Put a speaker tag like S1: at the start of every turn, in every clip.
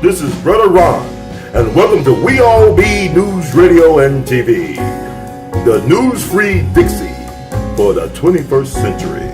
S1: This is Brother Ron, and welcome to We All Be News Radio and TV, the news-free Dixie for the 21st century.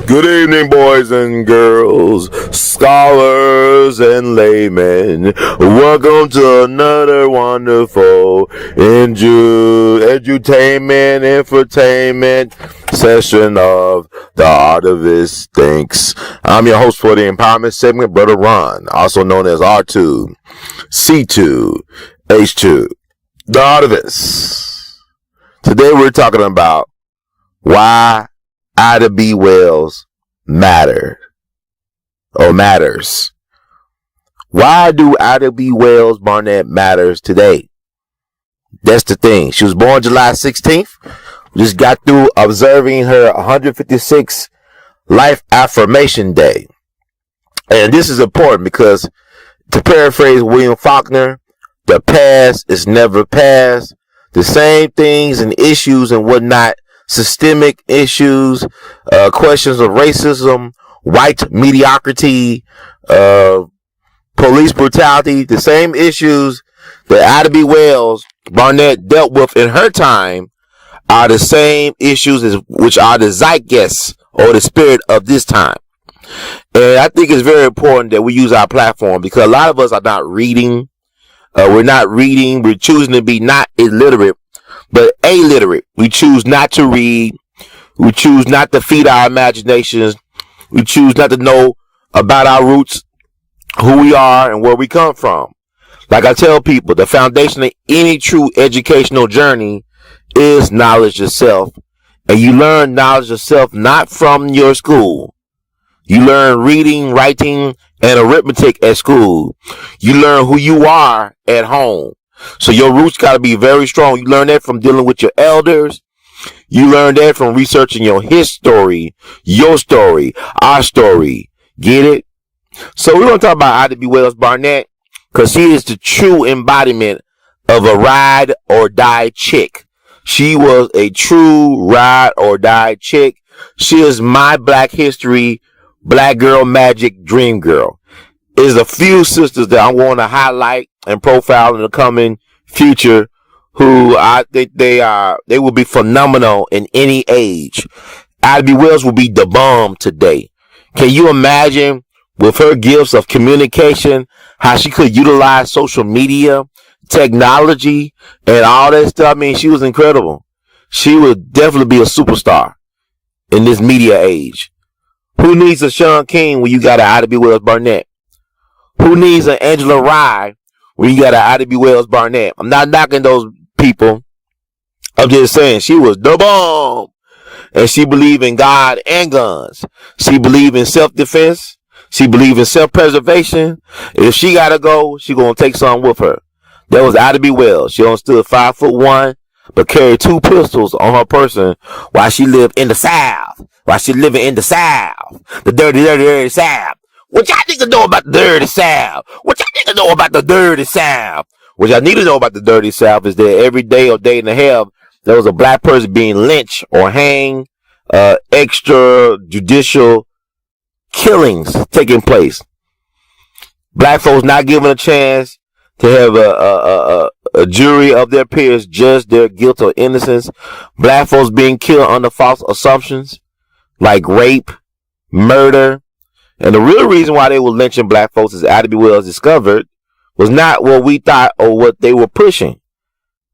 S1: Good evening, boys and girls, scholars and laymen. Welcome to another wonderful edutainment, infotainment session of the Artivist Thinks. I'm your host for the empowerment segment, Brother Ron, also known as R2, C2, H2, the Artivist. Today we're talking about why Ida B. Wells matters. Why do Ida B. Wells-BARNETT matters today? That's the thing. She was born July 16th. We just got through observing her 156th Life Affirmation Day. And this is important because, to paraphrase William Faulkner, the past is never past. The same things and issues and whatnot, systemic issues, questions of racism, white mediocrity, police brutality, the same issues that Ida B. Wells-BARNETT dealt with in her time are the same issues which are the zeitgeist or the spirit of this time. And I think it's very important that we use our platform because a lot of us are not reading. We're choosing to be not illiterate, but illiterate. We choose not to read. We choose not to feed our imaginations. We choose not to know about our roots, who we are, and where we come from. Like I tell people, the foundation of any true educational journey is knowledge of self. And you learn knowledge of self not from your school. You learn reading, writing, and arithmetic at school. You learn who you are at home. So your roots got to be very strong. You learn that from dealing with your elders. You learn that from researching your history, your story, our story. Get it? So we're going to talk about Ida B. Wells-BARNETT because she is the true embodiment of a ride or die chick. She was a true ride or die chick. She is my Black history, Black girl magic dream girl. There's a few sisters that I want to highlight and profile in the coming future who I think they will be phenomenal in any age. Ida B. Wells will be the bomb today. Can you imagine with her gifts of communication, how she could utilize social media, technology, and all that stuff? I mean, she was incredible. She would definitely be a superstar in this media age. Who needs a Sean King when you got an Ida B. Wells-BARNETT? Who needs an Angela Rye when you got an Ida B. Wells-BARNETT? I'm not knocking those people. I'm just saying she was the bomb. And she believed in God and guns. She believed in self-defense. She believed in self-preservation. If she got to go, she going to take something with her. That was Ida B. Wells. She only stood 5'1", but carried 2 pistols on her person while she lived in the South. While she living in the South. The dirty, dirty, dirty South. What y'all niggas know about the dirty South? What y'all niggas know about the dirty South? What y'all need to know about the dirty South is that every day or day and a half, there was a black person being lynched or hanged, extrajudicial killings taking place. Black folks not given a chance to have a jury of their peers judge their guilt or innocence. Black folks being killed under false assumptions like rape, murder. And the real reason why they were lynching black folks, as Ida B. Wells discovered, was not what we thought or what they were pushing.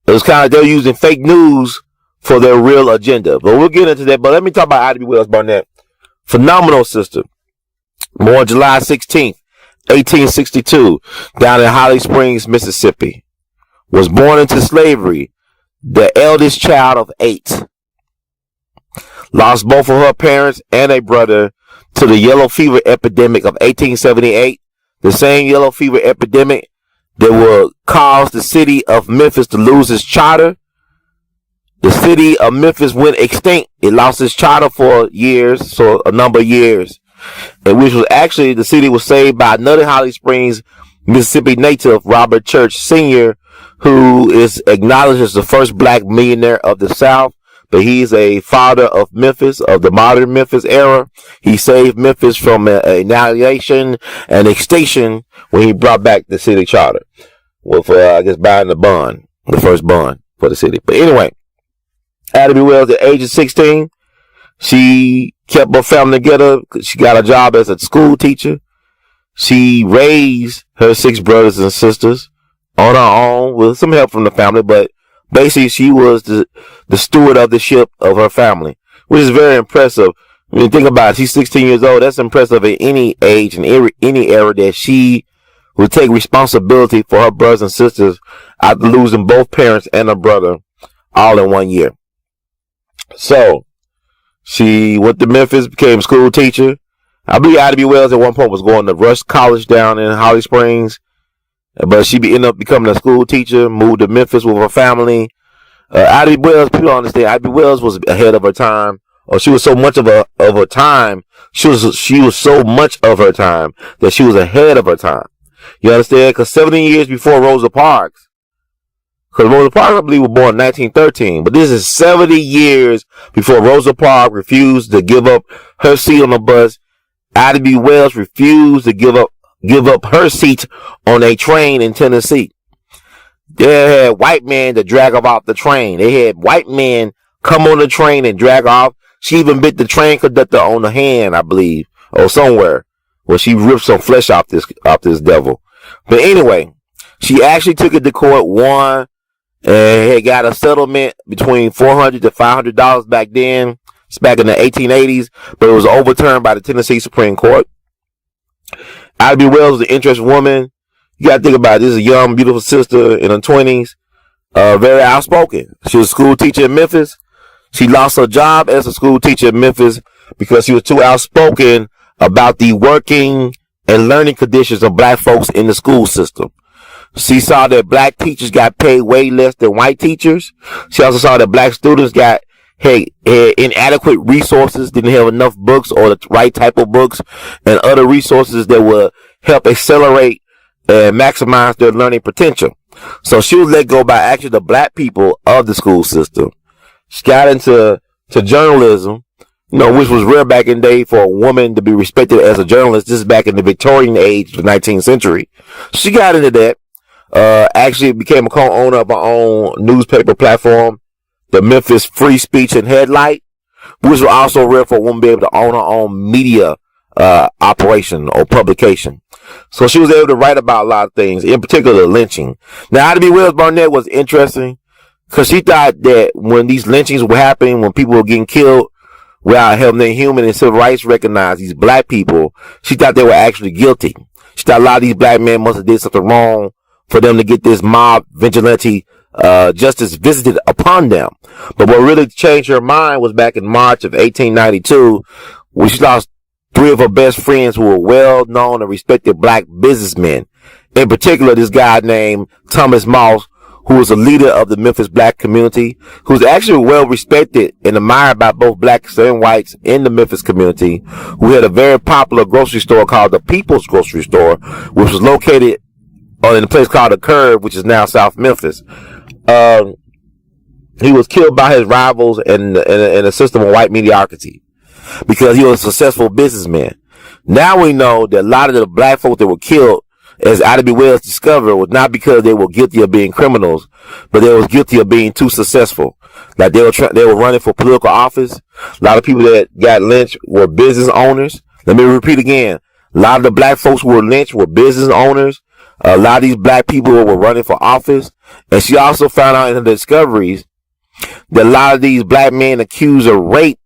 S1: It was kind of they were using fake news for their real agenda. But we'll get into that. But let me talk about Ida B. Wells-BARNETT. Phenomenal sister. Born July 16th, 1862, down in Holly Springs, Mississippi. Was born into slavery, the eldest child of 8. Lost both of her parents and a brother to the yellow fever epidemic of 1878, the same yellow fever epidemic that would cause the city of Memphis to lose its charter the city of Memphis went extinct. It lost its charter for years, so a number of years, and which was actually the city was saved by another Holly Springs, Mississippi native, Robert Church Sr., who is acknowledged as the first black millionaire of the South. But he's a father of Memphis, of the modern Memphis era. He saved Memphis from annihilation and extinction when he brought back the city charter with, I guess, buying the bond, the first bond for the city. But anyway, Addie B. Wells, at the age of 16, she kept her family together. She got a job as a school teacher. She raised her 6 brothers and sisters on her own with some help from the family, but basically she was the steward of the ship of her family, which is very impressive. When you think about it, she's 16 years old. That's impressive at any age and any era that she would take responsibility for her brothers and sisters after losing both parents and her brother all in 1 year. So she went to Memphis, became a school teacher. I believe Addie B. Wells at one point was going to Rush College down in Holly Springs, but she ended up becoming a school teacher, moved to Memphis with her family. Addie B. Wells, people don't understand, Addie B. Wells was ahead of her time, or she was so much of her time. She was so much of her time that she was ahead of her time. You understand? Because 70 years before Rosa Parks, because Rosa Parks, I believe, was born in 1913, but this is 70 years before Rosa Parks refused to give up her seat on the bus. Addie B. Wells refused to give up her seat on a train in Tennessee. They had white men to drag her off the train. They had white men come on the train and drag her off. She even bit the train conductor on the hand, I believe, or somewhere, where she ripped some flesh off this devil. But anyway, she actually took it to court, won, and had got a settlement between $400 to $500 back then. It's back in the 1880s, but it was overturned by the Tennessee Supreme Court. Addie B. Wells was an interesting woman. You got to think about it. This is a young, beautiful sister in her 20s, very outspoken. She was a school teacher in Memphis. She lost her job as a school teacher in Memphis because she was too outspoken about the working and learning conditions of black folks in the school system. She saw that black teachers got paid way less than white teachers. She also saw that black students had inadequate resources, didn't have enough books or the right type of books and other resources that would help accelerate and maximize their learning potential. So she was let go by actually the black people of the school system. She got into journalism, which was rare back in the day for a woman to be respected as a journalist. This is back in the Victorian age of the 19th century. She got into that. Actually became a co-owner of her own newspaper platform, the Memphis Free Speech and Headlight, which was also rare for a woman to be able to own her own media operation or publication. So she was able to write about a lot of things, in particular lynching. Now, Addie B. Wells-BARNETT was interesting because she thought that when these lynchings were happening, when people were getting killed without having their human and civil rights recognized, these black people, she thought they were actually guilty. She thought a lot of these black men must have did something wrong for them to get this mob vigilante justice visited upon them. But what really changed her mind was back in March of 1892, when she lost 3 of her best friends who were well-known and respected black businessmen. In particular, this guy named Thomas Moss, who was a leader of the Memphis black community, who's actually well-respected and admired by both blacks and whites in the Memphis community, who had a very popular grocery store called the People's Grocery Store, which was located in a place called the Curve, which is now South Memphis. He was killed by his rivals in a system of white mediocrity because he was a successful businessman. Now we know that a lot of the black folk that were killed, as Addie B. Wells discovered, was not because they were guilty of being criminals, but they was guilty of being too successful. Like they were running for political office. A lot of people that got lynched were business owners. Let me repeat again. A lot of the black folks who were lynched were business owners. A lot of these black people were running for office. And she also found out in her discoveries that a lot of these black men accused of rape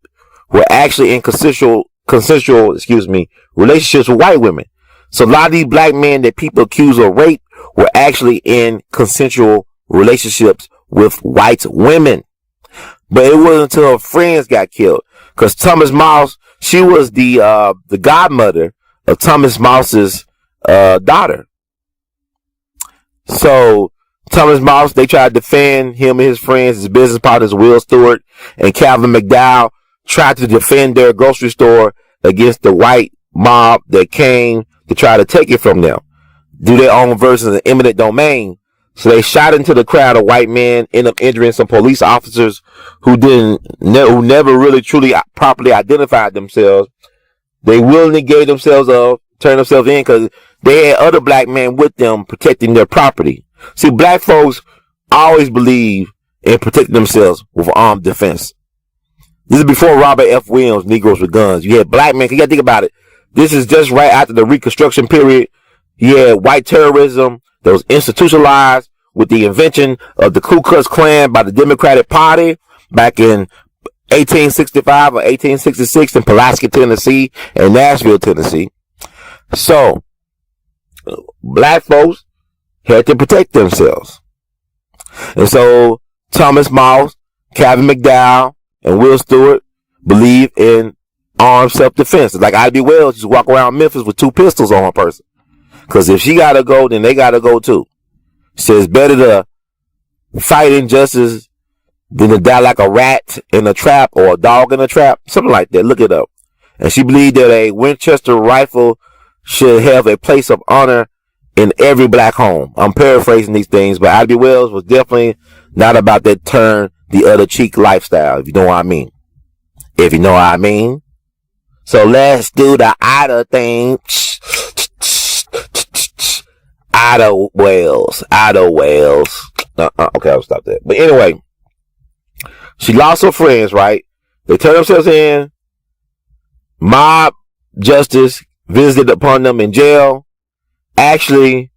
S1: were actually in consensual relationships with white women. So a lot of these black men that people accuse of rape were actually in consensual relationships with white women. But it wasn't until her friends got killed. Because Thomas Mouse, she was the godmother of Thomas Mouse's daughter. So Thomas Moss, they tried to defend him and his friends, his business partners, Will Stewart and Calvin McDowell, tried to defend their grocery store against the white mob that came to try to take it from them, do their own version of eminent domain. So they shot into the crowd of white men, ended up injuring some police officers who never really truly properly identified themselves. They willingly gave themselves up, turned themselves in because they had other black men with them protecting their property. See, black folks always believe in protecting themselves with armed defense. This is before Robert F. Williams, Negroes with Guns. You had black men, you gotta think about it. This is just right after the Reconstruction period. You had white terrorism that was institutionalized with the invention of the Ku Klux Klan by the Democratic Party back in 1865 or 1866 in Pulaski, Tennessee and Nashville, Tennessee. So, black folks had to protect themselves. And so, Thomas Moss, Calvin McDowell, and Will Stewart believe in armed self-defense. Like I.B. Wells just walk around Memphis with 2 pistols on her person. Because if she gotta go, then they gotta go too. She says it's better to fight injustice than to die like a rat in a trap or a dog in a trap. Something like that. Look it up. And she believed that a Winchester rifle should have a place of honor in every black home. I'm paraphrasing these things, but I.B. Wells was definitely not about that turn the other cheek lifestyle, if you know what I mean. If you know what I mean. So let's do the Ida thing. Ida Wells. Okay, I'll stop that. But anyway, she lost her friends, right? They turned themselves in. Mob justice visited upon them in jail. Actually,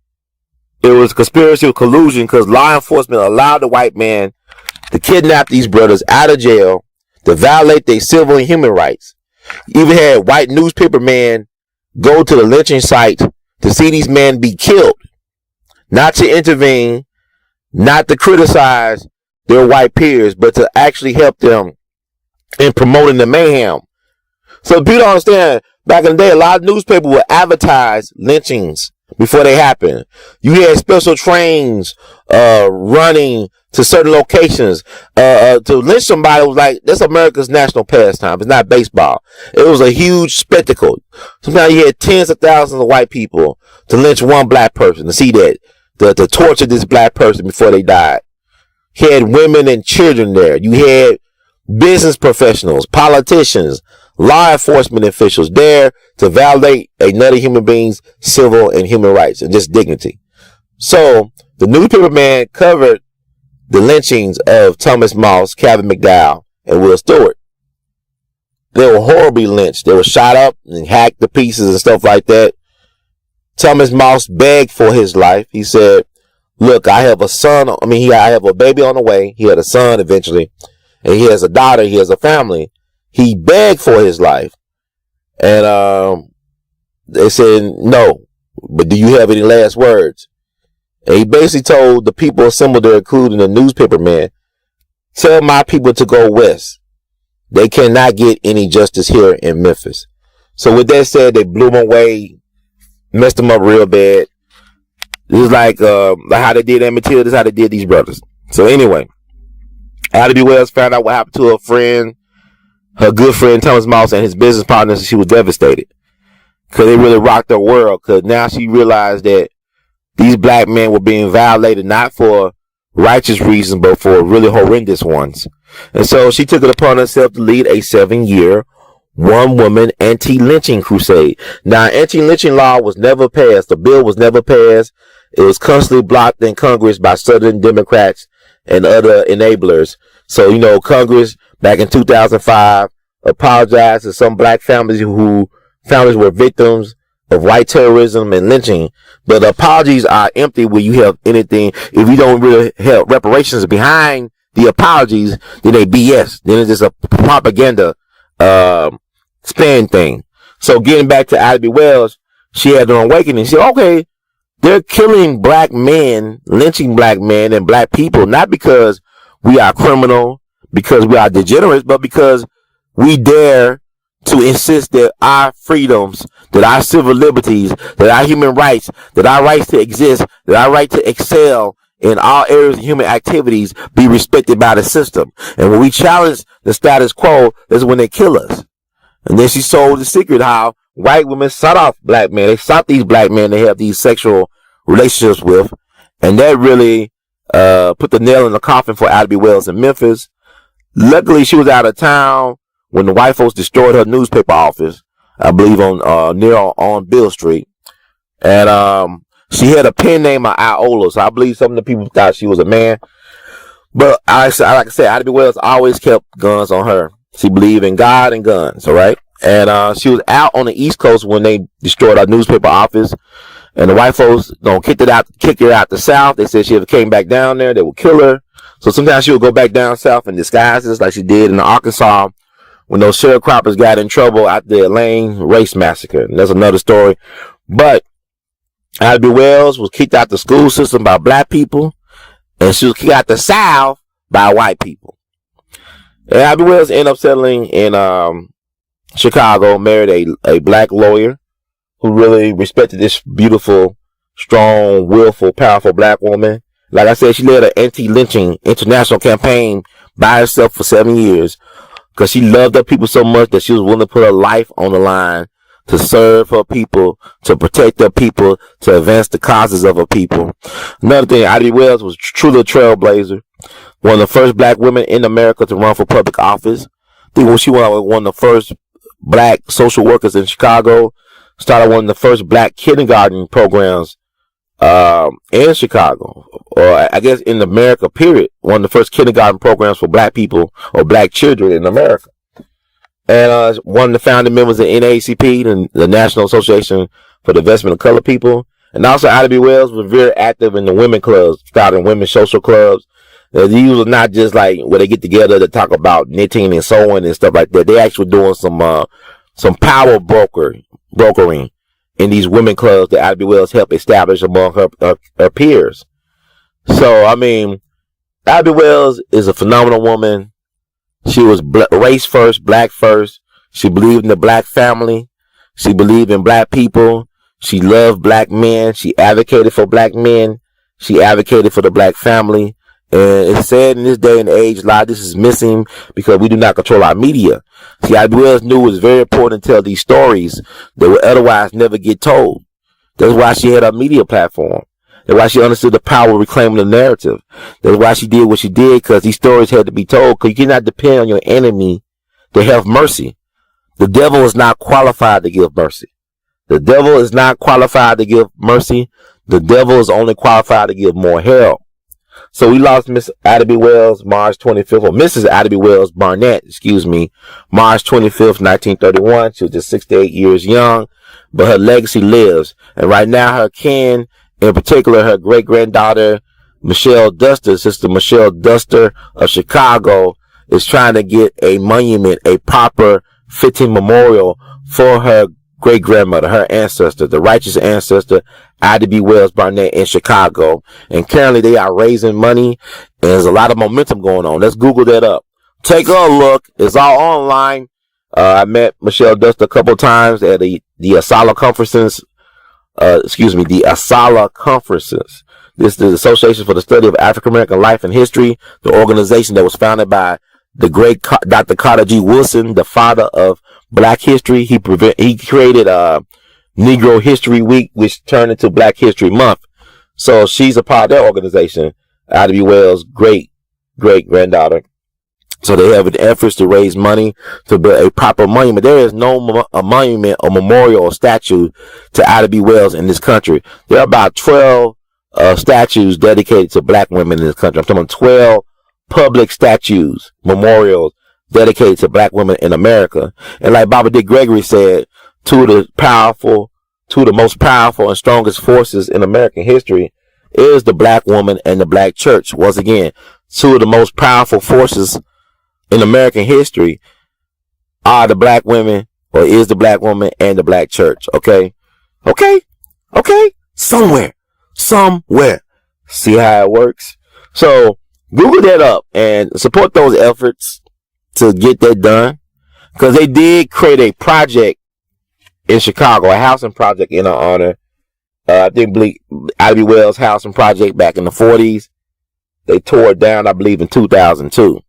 S1: it was conspiracy or collusion because law enforcement allowed the white man to kidnap these brothers out of jail to violate their civil and human rights. Even had white newspaper men go to the lynching site to see these men be killed. Not to intervene, not to criticize their white peers, but to actually help them in promoting the mayhem. So people don't understand, back in the day, a lot of newspapers would advertise lynchings before they happen. You had special trains running to certain locations. To lynch somebody was like, that's America's national pastime. It's not baseball. It was a huge spectacle. Sometimes you had tens of thousands of white people to lynch one black person, to see that, to torture this black person before they died. You had women and children there. You had business professionals, politicians, law enforcement officials there to validate another human being's civil and human rights and just dignity. So the newspaper man covered the lynchings of Thomas Moss, Calvin McDowell, and Will Stewart. They were horribly lynched. They were shot up and hacked to pieces and stuff like that. Thomas Moss begged for his life. He said, look, I have a son. I have a baby on the way. He had a son eventually. And he has a daughter. He has a family. He begged for his life. And they said, no. But do you have any last words? And he basically told the people assembled there, including the newspaper man, tell my people to go west. They cannot get any justice here in Memphis. So with that said, they blew him away, messed him up real bad. It was like how they did Emmett Till, this is how they did these brothers. So anyway, A.L.L. Wells found out what happened to her friend, her good friend Thomas Moss, and his business partners, and she was devastated. Because they really rocked her world. Because now she realized that these black men were being violated not for righteous reasons, but for really horrendous ones. And so she took it upon herself to lead a 7-year, one-woman anti-lynching crusade. Now, anti-lynching law was never passed. The bill was never passed. It was constantly blocked in Congress by Southern Democrats and other enablers. So, Congress back in 2005 apologized to some black families who were victims of white terrorism and lynching. But the apologies are empty when you have anything. If you don't really have reparations behind the apologies, then they BS. Then it's just a propaganda spin thing. So getting back to A.L.L. Wells, she had an awakening. She said, okay, they're killing black men, lynching black men and black people, not because we are criminal, because we are degenerates, but because we dare to insist that our freedoms, that our civil liberties, that our human rights, that our rights to exist, that our right to excel in all areas of human activities be respected by the system. And when we challenge the status quo, that's when they kill us. And then she sold the secret how white women sought off black men. They sought these black men to have these sexual relationships with. And that really put the nail in the coffin for Ida B. Wells in Memphis. Luckily, she was out of town when the white folks destroyed her newspaper office, I believe on Bill Street. And she had a pen name of A.L.L, so I believe some of the people thought she was a man. But like I said, Ida B. Wells always kept guns on her. She believed in God and guns, all right? And she was out on the East Coast when they destroyed her newspaper office. And the white folks kick her out the South. They said she ever came back down there, they would kill her. So sometimes she would go back down south in disguises like she did in Arkansas when those sharecroppers got in trouble after the Lane race massacre. And that's another story. But Ida B. Wells was kicked out the school system by black people, and she was kicked out the South by white people. And Ida B. Wells ended up settling in Chicago, married a black lawyer who really respected this beautiful, strong, willful, powerful black woman. Like I said, she led an anti-lynching international campaign by herself for 7 years because she loved her people so much that she was willing to put her life on the line to serve her people, to protect her people, to advance the causes of her people. Another thing, Ida B. Wells was truly a trailblazer. One of the first black women in America to run for public office. I think when she was one of the first black social workers in Chicago, started one of the first black kindergarten programs in Chicago, or I guess in America, period. One of the first kindergarten programs for black people or black children in America. And one of the founding members of NAACP, the National Association for the Investment of Colored People. And also Ida B. Wells was very active in the women clubs, starting women's social clubs. These were not just like where they get together to talk about knitting and sewing and stuff like that. They actually doing some power brokering in these women clubs that Ida B. Wells helped establish among her peers. So, I mean, Ida B. Wells is a phenomenal woman. She was race first, black first. She believed in the black family. She believed in black people. She loved black men. She advocated for black men. She advocated for the black family. And it's sad in this day and age, a lot of this is missing because we do not control our media. See, Ida B. Wells knew it was very important to tell these stories that would otherwise never get told. That's why she had a media platform. That's why she understood the power of reclaiming the narrative. That's why she did what she did, because these stories had to be told, because you cannot depend on your enemy to have mercy. The devil is not qualified to give mercy. The devil is not qualified to give mercy. The devil is only qualified to give more hell. So we lost Miss Ida B. Wells March 25th, or Mrs. Ida B. WELLS-BARNETT, March 25th, 1931. She was just 68 years young, but her legacy lives. And right now her kin, in particular her great-granddaughter, Michelle Duster, Sister Michelle Duster of Chicago, is trying to get a monument, a proper fitting memorial for her great-grandmother, her ancestor, the righteous ancestor, Ida B. WELLS-BARNETT in Chicago. And currently they are raising money, and there's a lot of momentum going on. Let's Google that up. Take a look. It's all online. I met Michelle Duster a couple times at the A.L.L conferences. The A.L.L conferences. This is the Association for the Study of African American Life and History, the organization that was founded by the great Dr. Carter G. Woodson, the father of Black history. He created Negro History Week, which turned into Black History Month. So she's a part of that organization, Ida B. Wells' great-granddaughter. So they have an efforts to raise money to build a proper monument. There is no a monument or memorial or statue to Ida B. Wells in this country. There are about 12 statues dedicated to black women in this country. I'm talking about 12 public statues, memorials dedicated to black women in America. And like Baba Dick Gregory said, two of the most powerful and strongest forces in American history is the black woman and the black church. Once again, two of the most powerful forces in American history are the black women, or is the black woman and the black church. Okay. Somewhere. See how it works? So Google that up and support those efforts to get that done, because they did create a project in Chicago, a housing project in her honor. I think Ida B. Wells housing project back in the 40s. They tore it down, I believe, in 2002.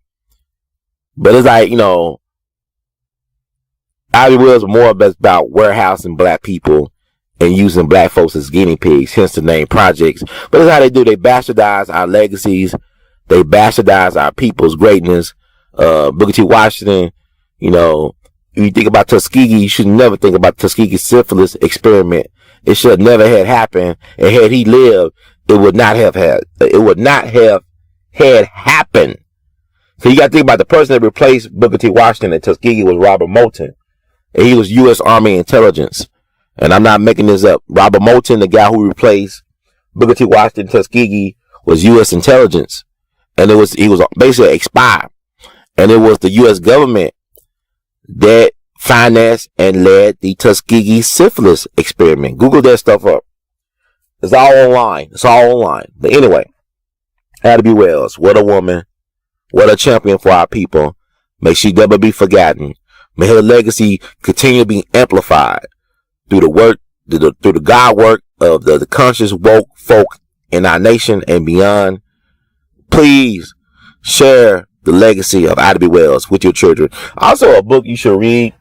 S1: But it's like, Ivy Wells was more about warehousing black people and using black folks as guinea pigs, hence the name projects. But that's how they do. They bastardize our legacies. They bastardize our people's greatness. Booker T. Washington, when you think about Tuskegee, you should never think about Tuskegee syphilis experiment. It should never had happened. And had he lived, it would not have had happened. So you got to think about the person that replaced Booker T. Washington at Tuskegee was Robert Moulton. And he was U.S. Army intelligence. And I'm not making this up. Robert Moulton, the guy who replaced Booker T. Washington at Tuskegee, was U.S. intelligence. And he was basically a spy. And it was the U.S. government that financed and led the Tuskegee syphilis experiment. Google that stuff up. It's all online. But anyway, Ivy Wells, what a woman. What a champion for our people. May she never be forgotten. May her legacy continue to be amplified through the God work of the conscious woke folk in our nation and beyond. Please share the legacy of Ivy Wells with your children. Also, a book you should read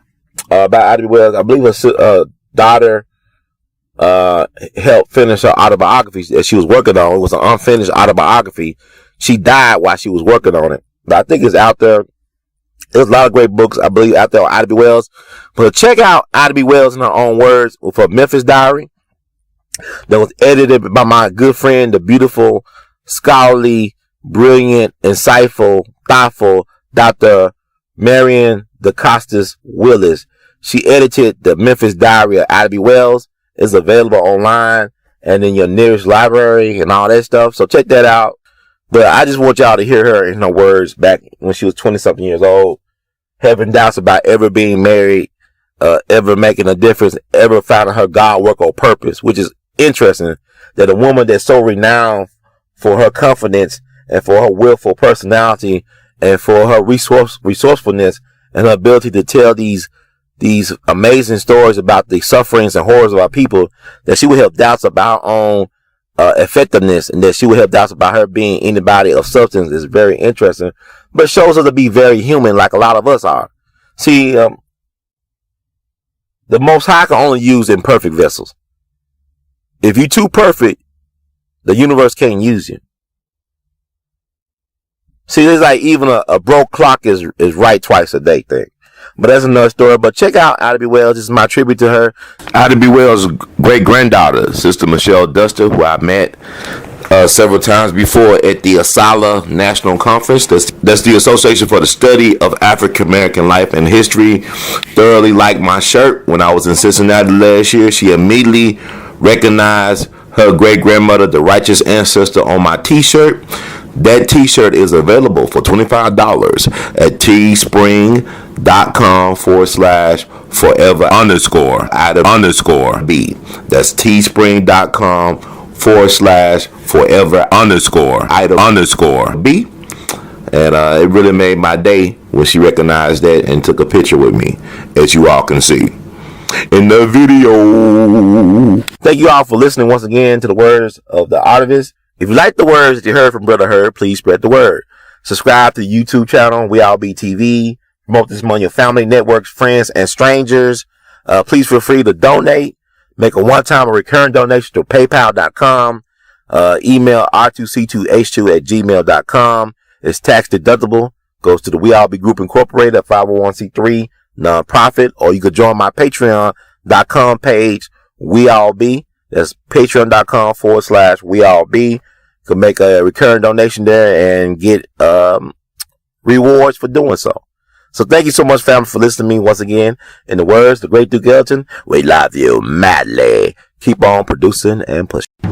S1: about Ivy Wells. I believe her daughter helped finish her autobiography that she was working on. It was an unfinished autobiography. She died while she was working on it. But I think it's out there. There's a lot of great books, I believe, out there on Ivy Wells. But check out Ivy Wells in her own words with her Memphis diary that was edited by my good friend, the beautiful, scholarly, brilliant, insightful, thoughtful Dr. Marion DeCostas Willis. She edited the Memphis diary of Ivy Wells. It's available online and in your nearest library and all that stuff. So check that out. But I just want y'all to hear her in her words back when she was 20-something years old, having doubts about ever being married, ever making a difference, ever finding her God work or purpose, which is interesting that a woman that's so renowned for her confidence and for her willful personality and for her resourcefulness and her ability to tell these amazing stories about the sufferings and horrors of our people, that she would have doubts about her own effectiveness, and that she would have doubts about her being anybody of substance is very interesting, but shows her to be very human like a lot of us are. See, the Most High can only use imperfect vessels. If you're too perfect, the universe can't use you. See, it's like even a broke clock is right twice a day thing. But that's another story. But check out Ivy Wells. This is my tribute to her. Ivy Wells' great-granddaughter, Sister Michelle Duster, who I met several times before at the A.L.L National Conference. That's the Association for the Study of African American Life and History. Thoroughly liked my shirt when I was in Cincinnati last year. She immediately recognized her great-grandmother, the righteous ancestor, on my t-shirt. That t-shirt is available for $25 at teespring.com/forever_item_B. That's teespring.com/forever_item_B. And it really made my day when she recognized that and took a picture with me, as you all can see in the video. Thank you all for listening once again to the words of the artivist. If you like the words that you heard from Brother Herb, please spread the word. Subscribe to the YouTube channel, WELLS-BARNETT TV. Promote this among your family, networks, friends, and strangers. Please feel free to donate. Make a one-time or recurring donation to paypal.com. Email r2c2h2@gmail.com. It's tax deductible. Goes to the WELLS-B Group Incorporated, a 501c3 nonprofit. Or you could join my patreon.com page, WELLS-B. That's patreon.com/WELLS-B. You can make a recurring donation there and get rewards for doing so. So thank you so much, family, for listening to me once again. In the words of the great Duke Ellington, we love you madly. Keep on producing and pushing.